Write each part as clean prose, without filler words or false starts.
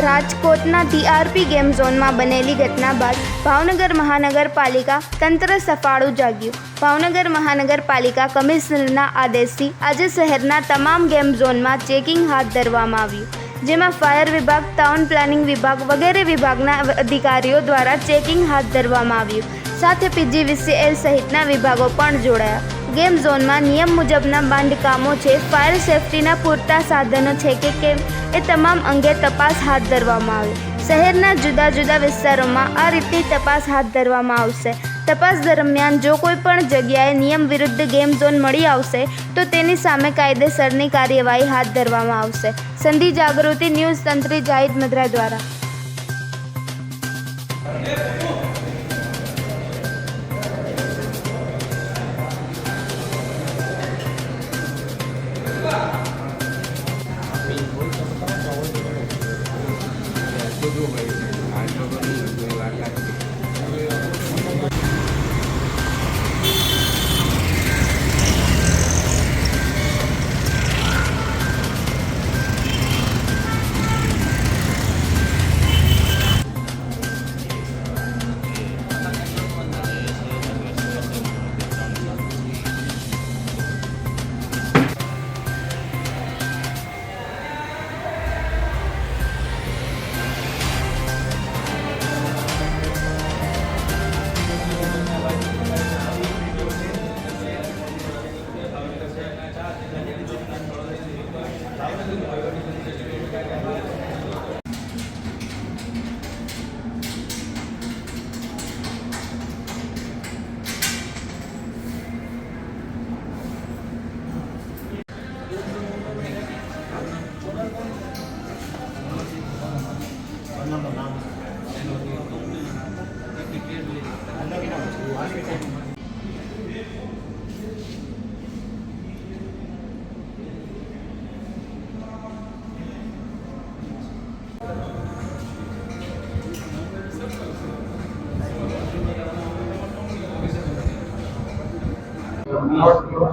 રાજકોટના TRP game ઝોનમાં બનેલી ઘટના બાદ ભાવનગર મહાનગરપાલિકા તંત્ર સફાળું જાગ્યું। ભાવનગર મહાનગરપાલિકા કમિશનરના આદેશથી આજે શહેરના તમામ ગેમ ઝોનમાં ચેકિંગ હાથ ધરવામાં આવ્યું, જેમાં ફાયર વિભાગ, ટાઉન પ્લાનિંગ વિભાગ વગેરે વિભાગના અધિકારીઓ દ્વારા ચેકિંગ હાથ ધરવામાં આવ્યું। સાથે પીજીવીસીએલ સહિતના વિભાગો પણ જોડાયા। ગેમ ઝોનમાં નિયમ મુજબના બાંધકામો છે, ફાયર સેફટીના પૂરતા સાધનો છે કે કેમ એ તમામ અંગે તપાસ હાથ ધરવામાં આવી। શહેરના જુદા જુદા વિસ્તારોમાં આ રીતની તપાસ હાથ ધરવામાં આવશે। તપાસ દરમિયાન જો કોઈ પણ જગ્યાએ નિયમ વિરુદ્ધ ગેમ ઝોન મળી આવશે તો તેની સામે કાયદેસરની કાર્યવાહી હાથ ધરવામાં આવશે। સંધિ જાગૃતિ ન્યૂઝ તંત્રી જાહિદ મદ્રા દ્વારા।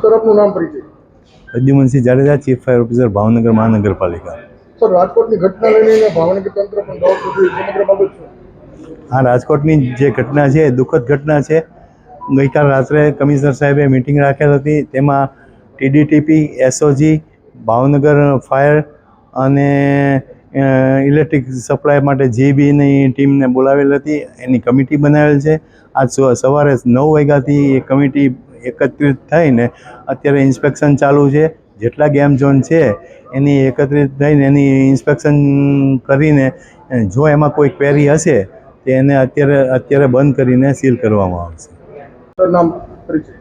सर अपનું નામ પરિचय। Pradyumansinh Jadeja, chief fire officer, Bhavnagar મહાનગરપાલિકા। સર રાજકોટની ઘટના લઈને ભાવનગર તંત્ર પણ જવાબદારી સમગ્ર બાબત છે। હા, રાજકોટની જે ઘટના છે દુઃખદ ઘટના છે। ગઈકાલ રાત્રે કમિશનર સાહેબે મિટિંગ રાખેલ હતી, તેમાં ટીડીટીપી, એસઓજી, ભાવનગર ફાયર અને ઇલેક્ટ્રિક સપ્લાય માટે જીબીની ટીમને બોલાવેલ હતી। એની કમિટી બનાવેલ છે। આજ સવારે 9 વાગ્યાથી એ કમિટી એકત્રિત થઈને અત્યારે ઇન્સ્પેક્શન ચાલુ છે। જેટલા ગેમ ઝોન છે એની એકત્રિત થઈને એની ઇન્સ્પેક્શન કરીને જો એમાં કોઈ ક્વેરી હશે તો એને અત્યારે બંધ કરીને સીલ કરવામાં આવશે। સર નામ પરિચય।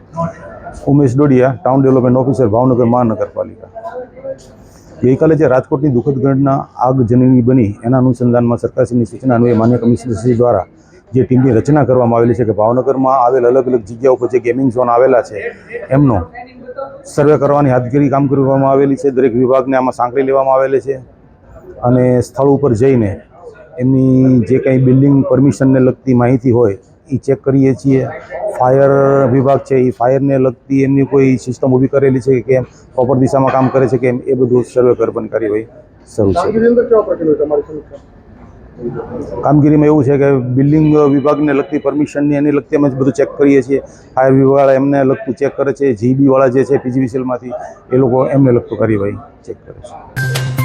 Umesh Dodiya, town development officer, Bhavnagar મહાનગરપાલિકા। ગઈકાલે જે રાજકોટની દુઃખદ ઘટના આગજનની બની એના અનુસંધાનમાં સરકારશ્રીની સૂચના અન્વયે માન્ય કમિશનરશ્રી દ્વારા જે ટીમની રચના કરવામાં આવેલી છે કે ભાવનગરમાં આવેલ અલગ અલગ જગ્યાઓ પર જે ગેમિંગ ઝોન આવેલા છે એમનો સર્વે કરવાની હાથગીરી કામ કરવામાં આવેલી છે। દરેક વિભાગને આમાં સાંકળી લેવામાં આવેલી છે અને સ્થળ ઉપર જઈને એમની જે કંઈ બિલ્ડિંગ પરમિશનને લગતી માહિતી હોય એ ચેક કરીએ છીએ। ફાયર વિભાગ છે એ ફાયરને લગતી એમની કોઈ સિસ્ટમ ઊભી કરેલી છે કે કેમ, પ્રોપર દિશામાં કામ કરે છે કે એમ, એ બધું સર્વે કરવાની કાર્યવાહી શરૂ છે। કામગીરી અંદર કેવા પ્રકારની તમારી સમીક્ષા? કામગીરીમાં એવું છે કે બિલ્ડિંગ વિભાગને લગતી પરમિશનની એની લગતી અમે બધું ચેક કરીએ છીએ। ફાયર વિભાગવાળા એમને લગતું ચેક કરે છે, જીબીવાળા જે છે પીજીવીસીએલમાંથી એ લોકો એમને લગતું કાર્યવાહી ચેક કરે છે।